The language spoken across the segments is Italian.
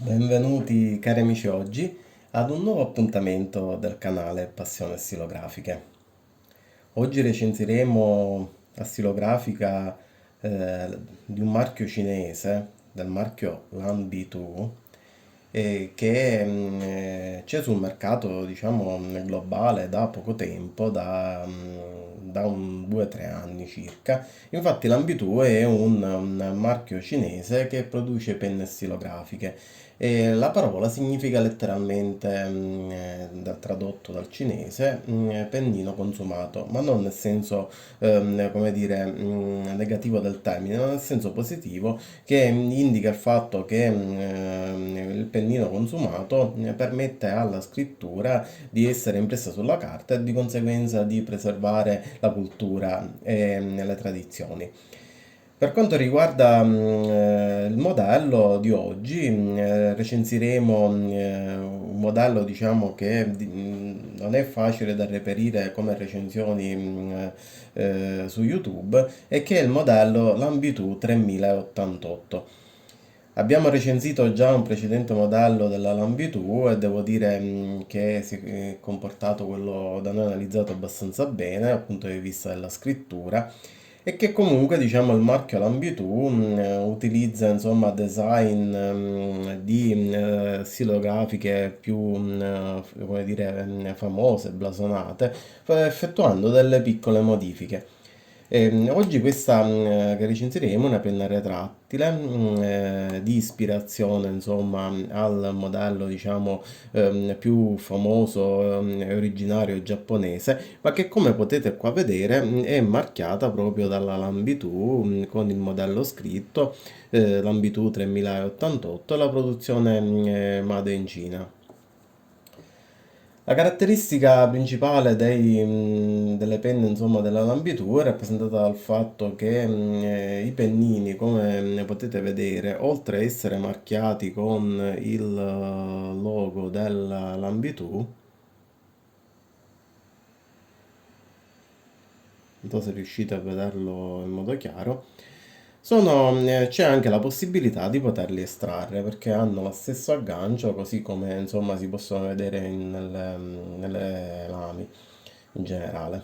Benvenuti cari amici oggi ad un nuovo appuntamento del canale Passione Stilografiche. Oggi recensiremo la stilografica di un marchio cinese, del marchio Lan B2, che c'è sul mercato, diciamo, globale da poco tempo, da un 2-3 anni circa. Infatti l'Ambitu è un marchio cinese che produce penne stilografiche e la parola significa letteralmente, tradotto dal cinese, pennino consumato, ma non nel senso, come dire, negativo del termine, ma nel senso positivo che indica il fatto che il pennino consumato permette alla scrittura di essere impressa sulla carta e di conseguenza di preservare la cultura e le tradizioni. Per quanto riguarda il modello di oggi, recensiremo un modello diciamo che non è facile da reperire come recensioni su YouTube e che è il modello Lambitu 3088. Abbiamo recensito già un precedente modello della Lambitu e devo dire che si è comportato quello da noi analizzato abbastanza bene dal punto di vista della scrittura e che comunque diciamo il marchio Lambitu utilizza insomma design di stilografiche più come dire, famose, blasonate, effettuando delle piccole modifiche. Oggi questa che recensiremo è una penna retrattile di ispirazione insomma al modello diciamo più famoso e originario giapponese, ma che come potete qua vedere è marchiata proprio dalla Lambitu con il modello scritto Lambitu 3088 e la produzione Made in Cina. La caratteristica principale delle penne, insomma, della Lambitu è rappresentata dal fatto che i pennini, come ne potete vedere, oltre a essere marchiati con il logo della Lambitu, non so se riuscite a vederlo in modo chiaro, c'è anche la possibilità di poterli estrarre perché hanno lo stesso aggancio, così come insomma si possono vedere nelle lami in generale.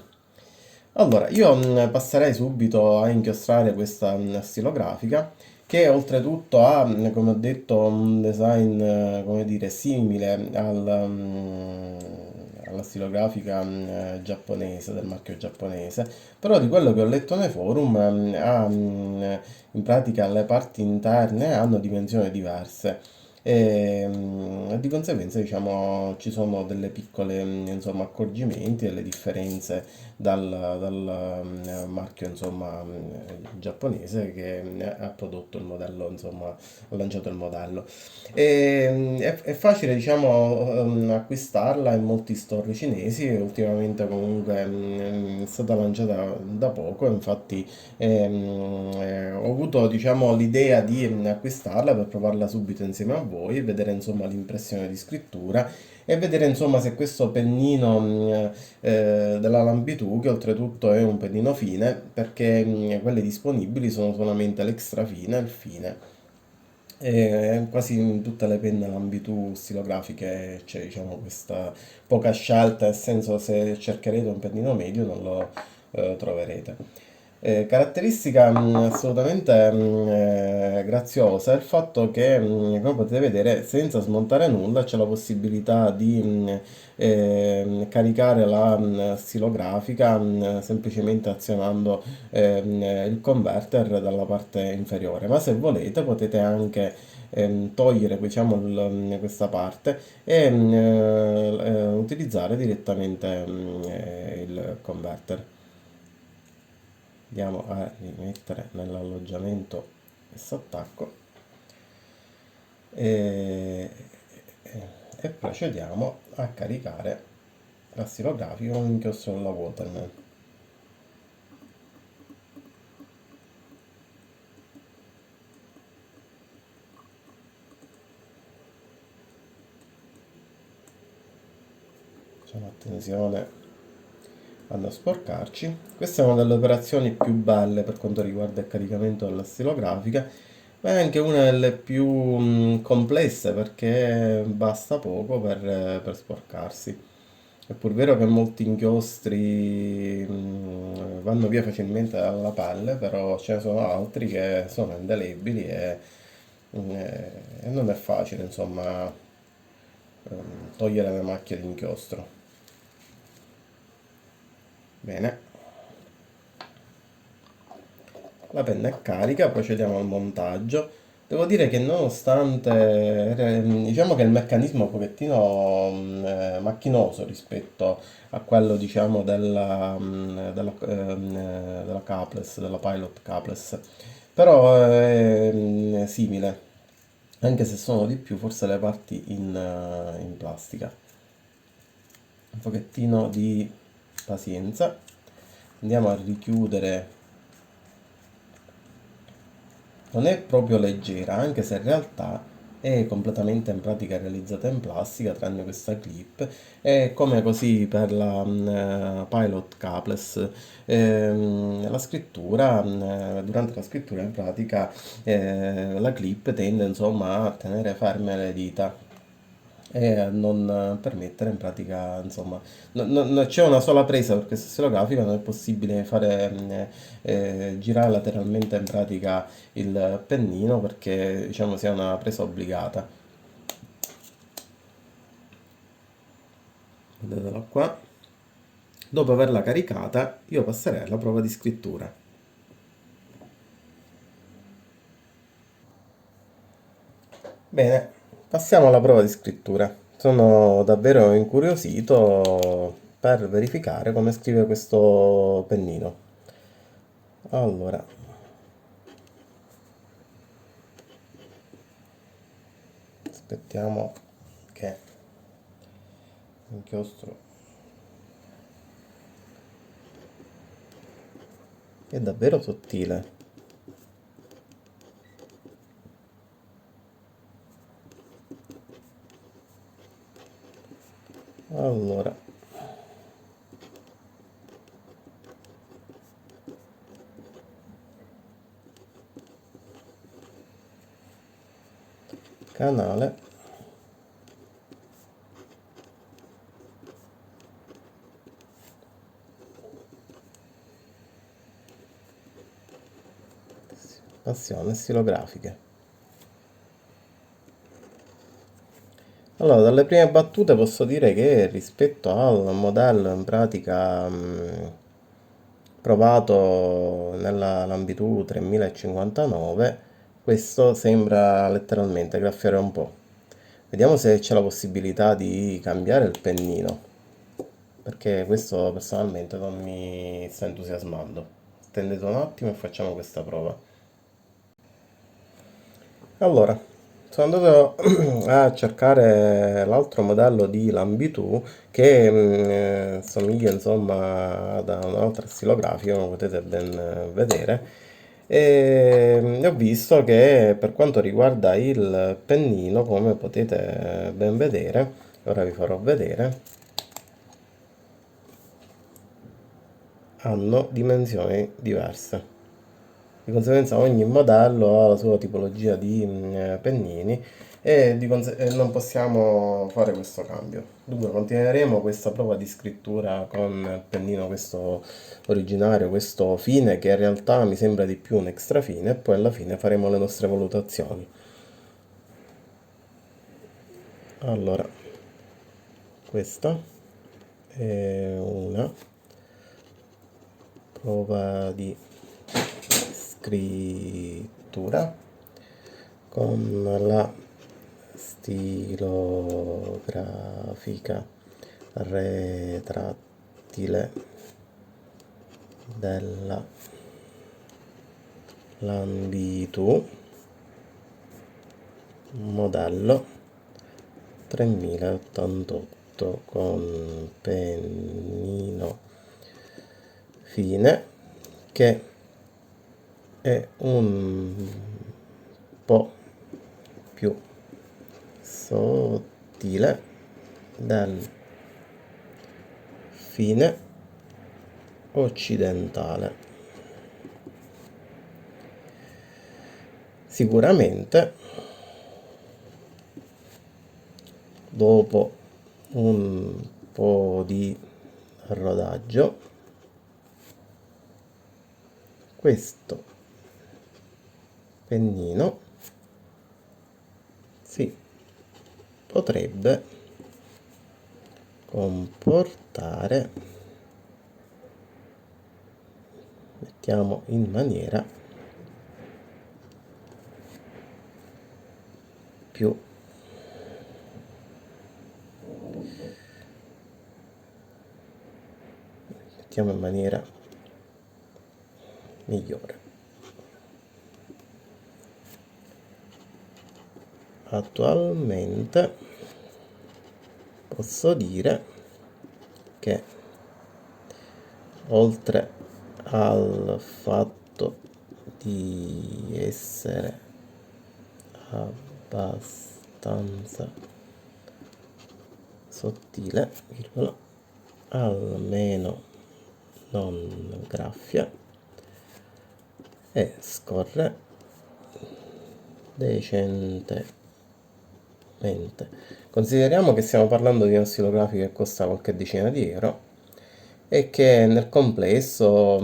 Allora, io passerei subito a inchiostrare questa stilografica che oltretutto ha, come ho detto, un design, come dire, simile alla stilografica giapponese, del marchio giapponese, però di quello che ho letto nei forum in pratica le parti interne hanno dimensioni diverse. E di conseguenza diciamo ci sono delle piccole insomma accorgimenti, delle differenze dal marchio insomma giapponese che ha prodotto il modello, insomma ha lanciato il modello. È facile diciamo acquistarla in molti store cinesi e ultimamente comunque è stata lanciata da poco, infatti ho avuto diciamo l'idea di acquistarla per provarla subito insieme a voi e vedere insomma l'impressione di scrittura e vedere insomma se questo pennino della Lambitu, che oltretutto è un pennino fine, perché quelle disponibili sono solamente l'extra fine e il fine. E quasi in tutte le penne Lambitu stilografiche c'è diciamo questa poca scelta, nel senso se cercherete un pennino medio non lo troverete. Caratteristica assolutamente graziosa è il fatto che, come potete vedere, senza smontare nulla c'è la possibilità di caricare la stilografica semplicemente azionando il converter dalla parte inferiore, ma se volete potete anche togliere diciamo, questa parte e utilizzare direttamente il converter. Andiamo a rimettere nell'alloggiamento questo attacco e, e procediamo a caricare la stilografica con l'inchiostro della Waterman. Facciamo attenzione a non sporcarci. Questa è una delle operazioni più belle per quanto riguarda il caricamento della stilografica Ma è anche una delle più complesse perché basta poco per sporcarsi. È pur vero che molti inchiostri vanno via facilmente dalla pelle, però ce ne sono altri che sono indelebili e non è facile, insomma, togliere le macchie di inchiostro. Bene, la penna è carica, procediamo al montaggio. Devo dire che nonostante, diciamo che il meccanismo è un pochettino macchinoso rispetto a quello, diciamo, della capless, della Pilot capless, però è simile, anche se sono di più forse le parti in plastica. Un pochettino di pazienza. Andiamo a richiudere. Non è proprio leggera, anche se in realtà è completamente in pratica realizzata in plastica, tranne questa clip. È come così per la Pilot Capless. La scrittura, durante la scrittura in pratica la clip tende insomma a tenere ferme le dita e a non permettere in pratica, insomma, c'è una sola presa per questa stilografica, non è possibile fare girare lateralmente in pratica il pennino perché diciamo sia una presa obbligata. Vedetela qua. Dopo averla caricata, io passerei alla prova di scrittura. Bene, passiamo alla prova di scrittura. Sono davvero incuriosito per verificare come scrive questo pennino. Allora, aspettiamo che l'inchiostro è davvero sottile. Allora, canale, passione stilografiche. Allora, dalle prime battute posso dire che rispetto al modello in pratica provato nella Lambitu 3059, questo sembra letteralmente graffiare un po'. Vediamo se c'è la possibilità di cambiare il pennino, perché questo personalmente non mi sta entusiasmando. Attendete un attimo e facciamo questa prova. Allora, sono andato a cercare l'altro modello di Lambitu che somiglia insomma ad un'altra stilografica, come potete ben vedere. E ho visto che per quanto riguarda il pennino, come potete ben vedere, ora vi farò vedere, hanno dimensioni diverse. Di conseguenza ogni modello ha la sua tipologia di pennini e non possiamo fare questo cambio. Dunque continueremo questa prova di scrittura con il pennino questo originario, questo fine che in realtà mi sembra di più un extra fine e poi alla fine faremo le nostre valutazioni. Allora, questa è una prova di scrittura con la stilografica retrattile della Lambitu modello 3088 con pennino fine che è un po' più sottile del fine occidentale. Sicuramente dopo un po' di rodaggio questo pennino si potrebbe comportare, mettiamo in maniera più mettiamo in maniera migliore. Attualmente posso dire che oltre al fatto di essere abbastanza sottile, virgola, almeno non graffia e scorre decentemente. Consideriamo che stiamo parlando di uno stilografico che costa qualche decina di euro e che nel complesso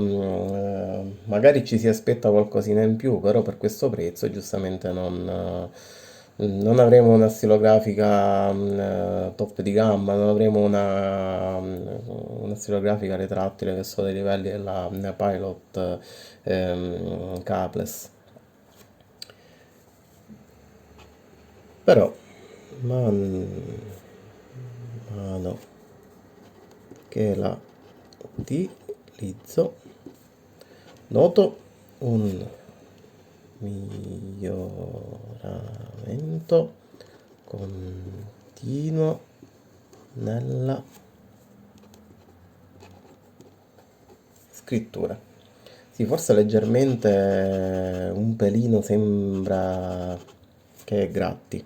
magari ci si aspetta qualcosina in più, però per questo prezzo giustamente non avremo una stilografica top di gamma, non avremo una stilografica retrattile che sono dei livelli della Pilot Caples. Però man mano che la utilizzo noto un miglioramento continuo nella scrittura. Sì, forse leggermente un pelino sembra che gratti.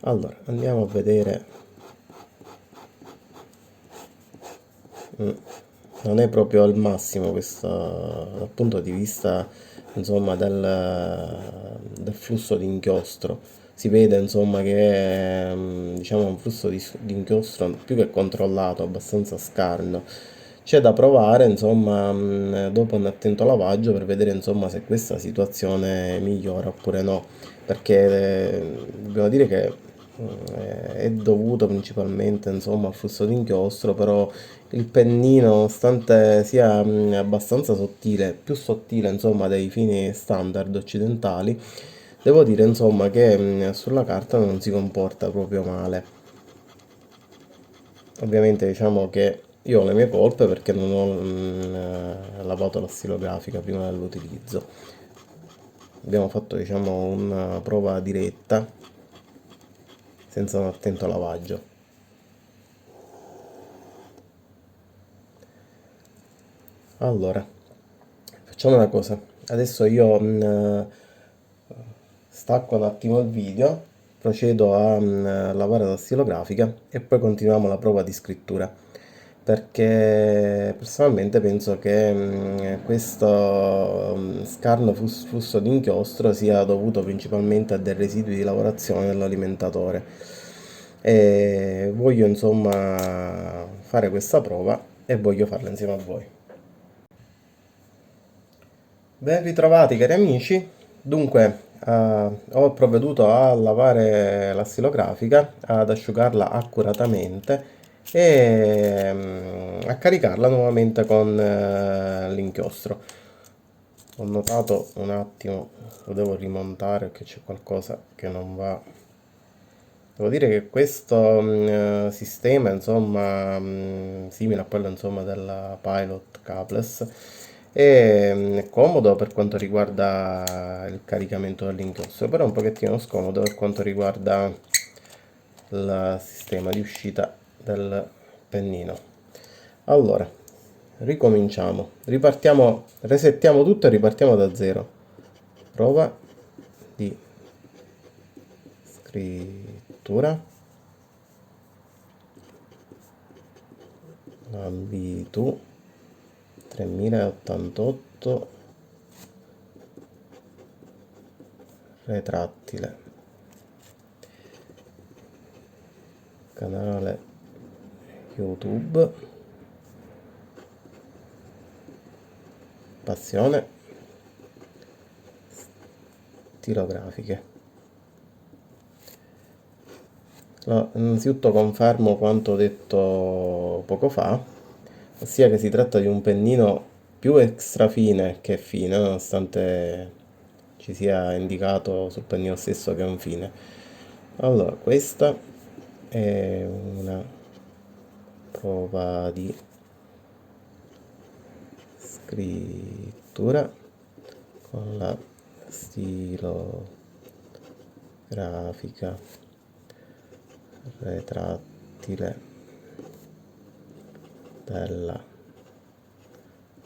Allora, andiamo a vedere. Mm, Non è proprio al massimo questo dal punto di vista, insomma, del flusso di inchiostro. Si vede, insomma, che è, diciamo, un flusso di inchiostro più che controllato, abbastanza scarno. C'è da provare, insomma, dopo un attento lavaggio per vedere, insomma, se questa situazione migliora oppure no, perché dobbiamo dire che è dovuto principalmente, insomma, al flusso di inchiostro, però il pennino, nonostante sia abbastanza sottile, più sottile, insomma, dei fini standard occidentali, devo dire, insomma, che sulla carta non si comporta proprio male. Ovviamente diciamo che io ho le mie colpe perché non ho lavato la stilografica prima dell'utilizzo. Abbiamo fatto, diciamo, una prova diretta senza un attento lavaggio. Allora, facciamo una cosa. Adesso io stacco un attimo il video, procedo a lavare la stilografica e poi continuiamo la prova di scrittura. Perché personalmente penso che questo scarno flusso di inchiostro sia dovuto principalmente a dei residui di lavorazione dell'alimentatore. E voglio insomma fare questa prova e voglio farla insieme a voi. Ben ritrovati cari amici, dunque ho provveduto a lavare la stilografica, ad asciugarla accuratamente e a caricarla nuovamente con l'inchiostro. Ho notato un attimo, lo devo rimontare perché c'è qualcosa che non va. Devo dire che questo sistema, insomma, simile a quello insomma, della Pilot Cables, è comodo per quanto riguarda il caricamento dell'inchiostro, però è un pochettino scomodo per quanto riguarda il sistema di uscita del pennino. Allora, ricominciamo, ripartiamo, resettiamo tutto e ripartiamo da zero. Prova di scrittura. Ambitu 3088 retrattile, canale YouTube, passione stilografiche. Allora, innanzitutto confermo quanto detto poco fa, ossia che si tratta di un pennino più extra fine che fine, nonostante ci sia indicato sul pennino stesso che è un fine. Allora, questa è una prova di scrittura con la stilografica retrattile della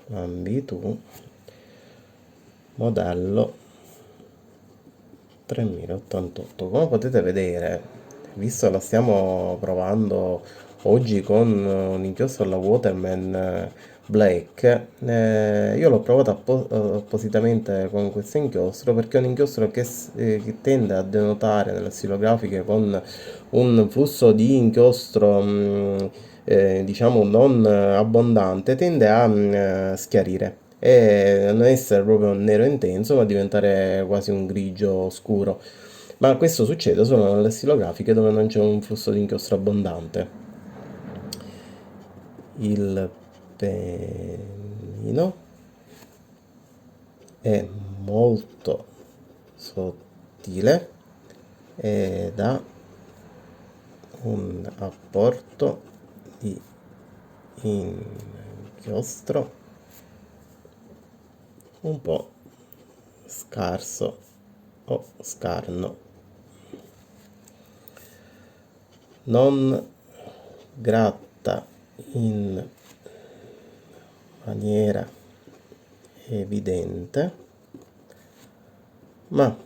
Lambitu modello 3088. Come potete vedere, visto che la stiamo provando oggi con un inchiostro alla Waterman Black, io l'ho provato appositamente con questo inchiostro perché è un inchiostro che tende a denotare nelle stilografiche con un flusso di inchiostro diciamo non abbondante, tende a schiarire e non essere proprio un nero intenso, ma diventare quasi un grigio scuro. Ma questo succede solo nelle stilografiche dove non c'è un flusso di inchiostro abbondante. Il pennino è molto sottile ed ha un apporto di inchiostro un po' scarso o scarno, non gratta in maniera evidente, ma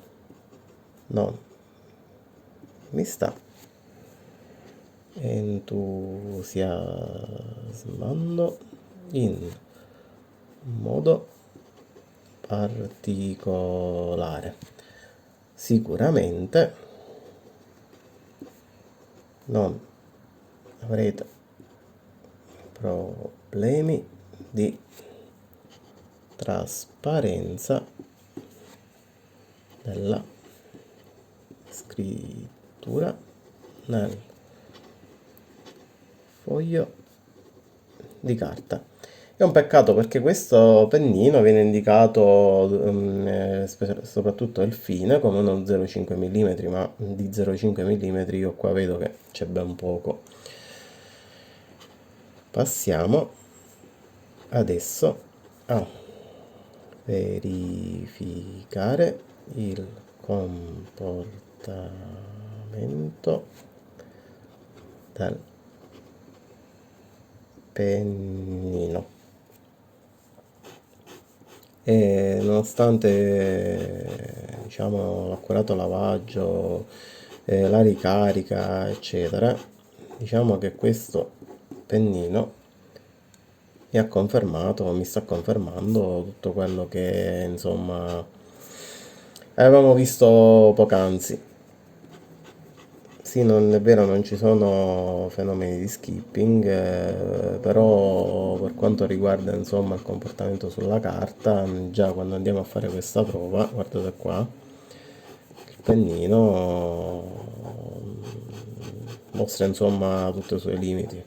non mi sta entusiasmando in modo particolare. Sicuramente non avrete problemi di trasparenza della scrittura nel foglio di carta. È un peccato perché questo pennino viene indicato soprattutto il fine come uno 0,5 mm, ma di 0,5 mm io qua vedo che c'è ben poco. Passiamo adesso a verificare il comportamento del pennino. E nonostante diciamo l'accurato lavaggio, la ricarica eccetera, diciamo che questo pennino mi sta confermando tutto quello che insomma avevamo visto poc'anzi. Sì, non è vero, non ci sono fenomeni di skipping, però per quanto riguarda insomma il comportamento sulla carta, già quando andiamo a fare questa prova, guardate qua, il pennino mostra insomma tutti i suoi limiti.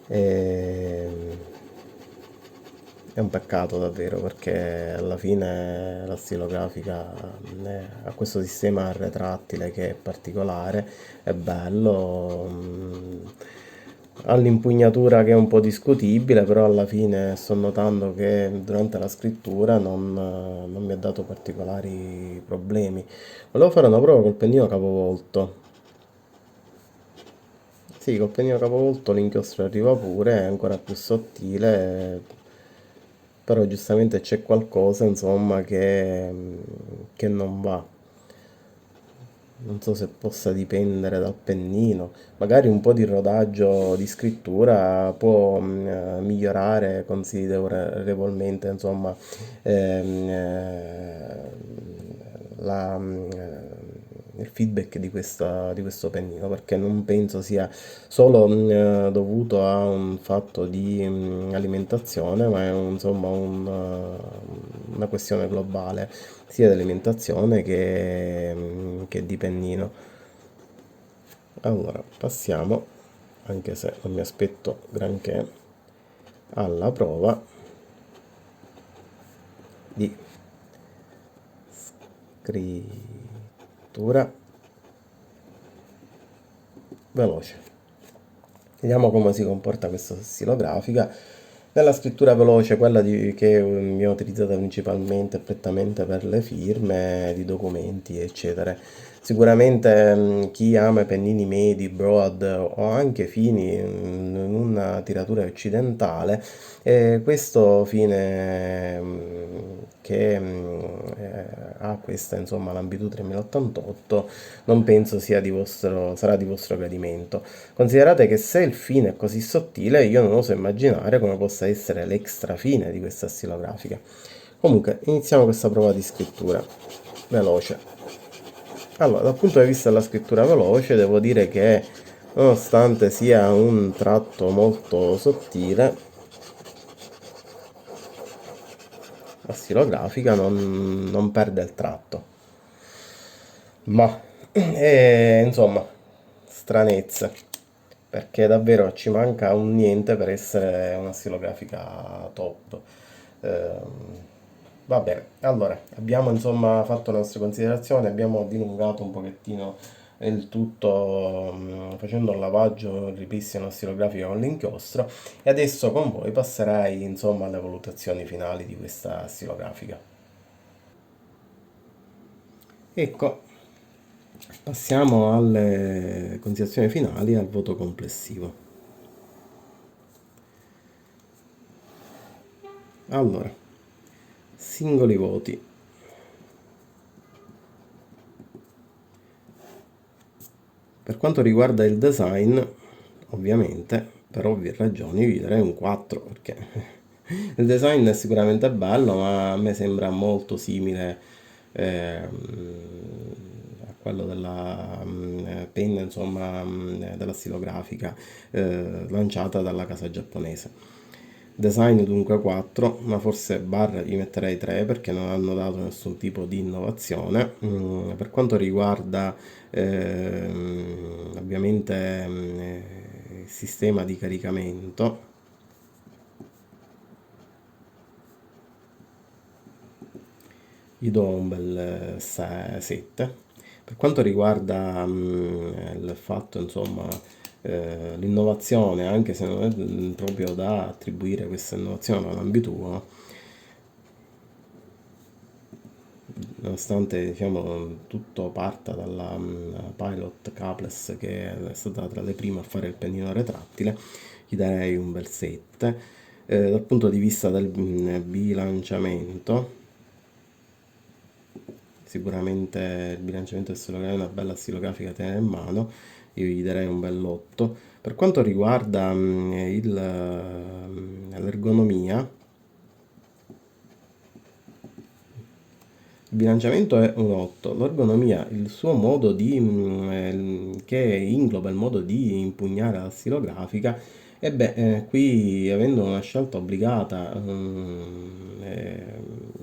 E è un peccato davvero perché alla fine la stilografica ha questo sistema retrattile che è particolare, è bello, ha l'impugnatura che è un po' discutibile, però alla fine sto notando che durante la scrittura non mi ha dato particolari problemi. Volevo fare una prova col pennino capovolto. Sì, col pennino capovolto l'inchiostro arriva pure, è ancora più sottile, però giustamente c'è qualcosa, insomma, che non va. Non so se possa dipendere dal pennino. Magari un po' di rodaggio di scrittura può migliorare considerevolmente, insomma, ehm, eh, il feedback di questo pennino, perché non penso sia solo dovuto a un fatto di alimentazione, ma è insomma una questione globale sia di alimentazione che di pennino. Allora, passiamo, anche se non mi aspetto granché, alla prova di scrittura veloce. Vediamo come si comporta questa stilografica. Nella scrittura veloce, che viene utilizzata principalmente e prettamente per le firme di documenti, eccetera. Sicuramente chi ama i pennini medi, broad o anche fini in una tiratura occidentale, questo fine che ha questa insomma l'Ambitu 3088 non penso sarà di vostro gradimento. Considerate che se il fine è così sottile, io non oso immaginare come possa essere l'extra fine di questa stilografica. Comunque, iniziamo questa prova di scrittura veloce. Allora, dal punto di vista della scrittura veloce, devo dire che nonostante sia un tratto molto sottile, la stilografica non perde il tratto. Ma, insomma, stranezze, perché davvero ci manca un niente per essere una stilografica top. Ehm, Va bene, allora, abbiamo insomma fatto le nostre considerazioni, abbiamo dilungato un pochettino il tutto facendo un lavaggio, il ripristino stilografico con l'inchiostro e adesso con voi passerei insomma alle valutazioni finali di questa stilografica. Ecco, passiamo alle considerazioni finali e al voto complessivo. Allora, singoli voti. Per quanto riguarda il design, ovviamente, per ovvie ragioni, vi darei un 4 perché il design è sicuramente bello, ma a me sembra molto simile a quello della penna, insomma, della stilografica lanciata dalla casa giapponese. Design dunque 4, ma forse barra gli metterei 3 perché non hanno dato nessun tipo di innovazione. Per quanto riguarda ovviamente il sistema di caricamento, gli do un bel 7. Per quanto riguarda il fatto, insomma, l'innovazione, anche se non è proprio da attribuire questa innovazione all'ambito, nonostante diciamo, tutto parta dalla Pilot Caples che è stata tra le prime a fare il pennino retrattile, gli darei un bel 7. Dal punto di vista del bilanciamento, sicuramente il bilanciamento del stilogramma è una bella stilografica da tenere in mano, io gli darei un bell'8. Per quanto riguarda l'ergonomia, il bilanciamento è un 8, l'ergonomia, il suo modo che ingloba il modo di impugnare la stilografica, e beh, qui avendo una scelta obbligata,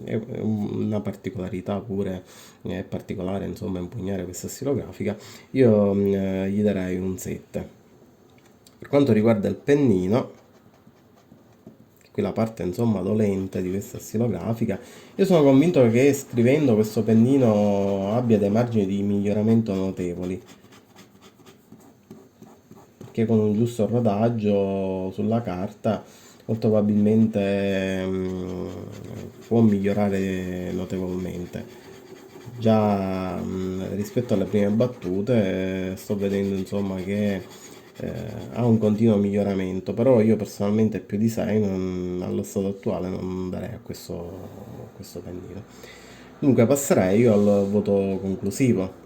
è una particolarità pure, è particolare insomma impugnare questa stilografica, io gli darei un 7. Per quanto riguarda il pennino, qui la parte insomma dolente di questa stilografica, io sono convinto che scrivendo questo pennino abbia dei margini di miglioramento notevoli, che con un giusto rodaggio sulla carta molto probabilmente può migliorare notevolmente. Già rispetto alle prime battute sto vedendo insomma che ha un continuo miglioramento, però io personalmente più di 6 allo stato attuale non darei a questo pennino. Dunque passerei io al voto conclusivo.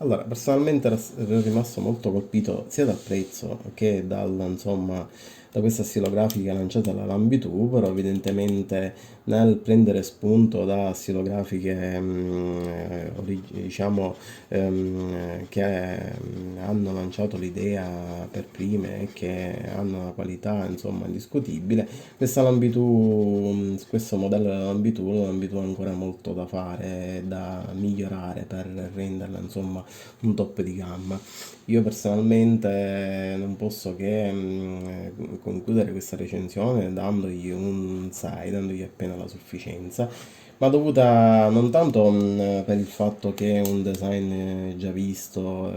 Allora, personalmente ero rimasto molto colpito sia dal prezzo che insomma, da questa stilografica lanciata dalla Lambitu, però evidentemente nel prendere spunto da stilografiche, diciamo, che hanno lanciato l'idea per prime e che hanno una qualità, insomma, indiscutibile, questo modello della Lambitu ha ancora molto da fare, da migliorare per renderla, insomma, un top di gamma. Io personalmente non posso che concludere questa recensione dandogli un 6, dandogli appena la sufficienza, ma dovuta non tanto per il fatto che è un design già visto,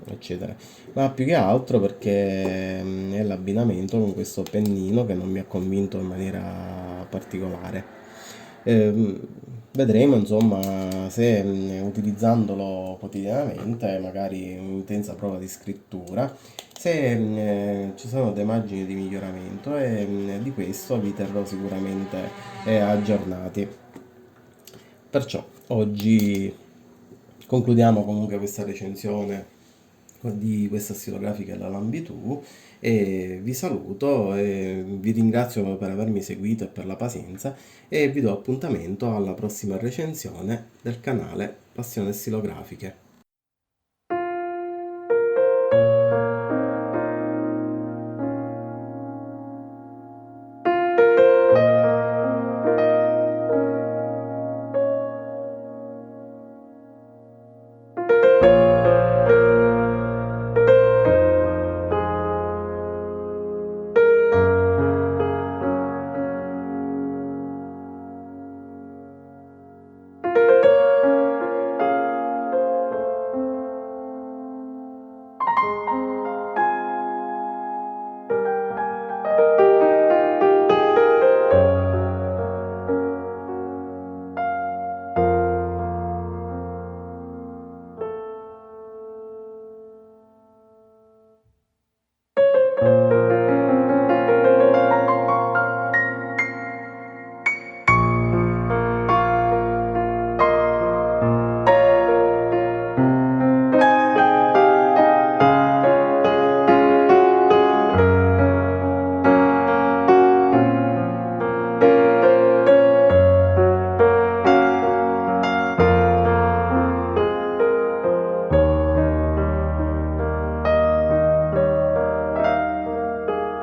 eccetera, ma più che altro perché è l'abbinamento con questo pennino che non mi ha convinto in maniera particolare. Ehm, Vedremo insomma se utilizzandolo quotidianamente, magari in un'intensa prova di scrittura, se ci sono dei margini di miglioramento e di questo vi terrò sicuramente aggiornati. Perciò oggi concludiamo comunque questa recensione di questa stilografica della Lambitu e vi saluto e vi ringrazio per avermi seguito e per la pazienza e vi do appuntamento alla prossima recensione del canale Passione Stilografiche.